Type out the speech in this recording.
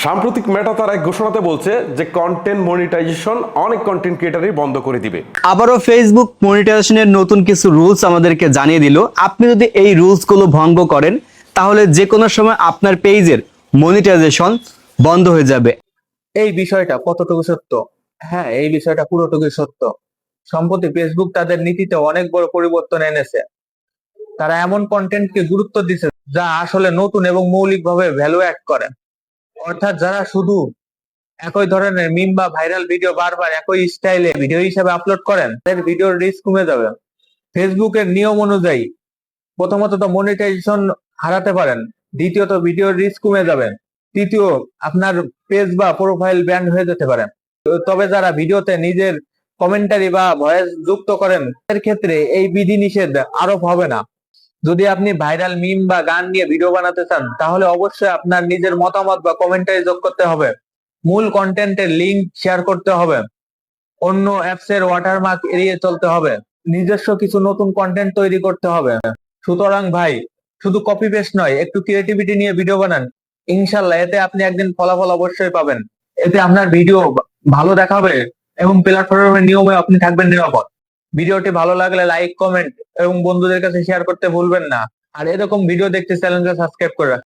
সাম্প্রতিক মেটা তার এক ঘোষণাতে বলছে যে কন্টেন্ট মনিটাইজেশন অনেক কন্টেন্ট ক্রিয়েটারই বন্ধ করে দিবে। আবারও ফেসবুক মনিটাইজেশনের নতুন কিছু রুলস আমাদেরকে জানিয়ে দিল। আপনি যদি এই রুলসগুলো ভঙ্গ করেন তাহলে যে কোনো সময় আপনার পেজের মনিটাইজেশন বন্ধ হয়ে যাবে। এই বিষয়টা কতটুকু সত্য? হ্যাঁ, এই বিষয়টা পুরোটুকুই সত্য। সম্প্রতি ফেসবুক তাদের নীতিতে অনেক বড় পরিবর্তন এনেছে। তারা এমন কন্টেন্টকে গুরুত্ব দিচ্ছে যা আসলে নতুন এবং মৌলিকভাবে ভ্যালু অ্যাড করে। অর্থাৎ যারা শুধু একই ধরনের মিম বা ভাইরাল ভিডিও বারবার একই স্টাইলে ভিডিও হিসেবে আপলোড করেন, তাদের ভিডিওর রিচ কমে যাবে। ফেসবুকের নিয়ম অনুযায়ী প্রথমত তো মনিটাইজেশন হারাতে পারেন, দ্বিতীয়ত ভিডিওর রিচ কমে যাবে, তৃতীয় আপনার পেজ বা প্রোফাইল ব্যান্ড হয়ে যেতে পারে। তবে যারা ভিডিওতে নিজের কমেন্টারি বা ভয়েস যুক্ত করেন এর ক্ষেত্রে এই বিধিনিষেধ আরোপ হবে না। যদি আপনি ভাইরাল মিম বা গান নিয়ে ভিডিও বানাতে চান তাহলে অবশ্যই আপনার নিজের মতামত বা কমেন্টারি যোগ করতে হবে, মূল কন্টেন্টের লিংক শেয়ার করতে হবে, অন্য অ্যাপস এর ওয়াটারমার্ক এড়িয়ে চলতে হবে, নিজস্ব কিছু নতুন কন্টেন্ট তৈরি করতে হবে। সুতরাং ভাই, শুধু কপি পেস্ট নয়, একটু ক্রিয়েটিভিটি নিয়ে ভিডিও বানান। ইনশাল্লাহ এতে আপনি একদিন ফলাফল অবশ্যই পাবেন। এতে আপনার ভিডিও ভালো দেখাবে এবং প্ল্যাটফর্মের নিয়মে আপনি থাকবেন নিরাপদ। ভিডিওটি ভালো লাগলে লাইক, কমেন্ট এবং বন্ধুদের কাছে শেয়ার করতে ভুলবেন না। আর এরকম ভিডিও দেখতে চ্যানেলটা সাবস্ক্রাইব করে রাখুন।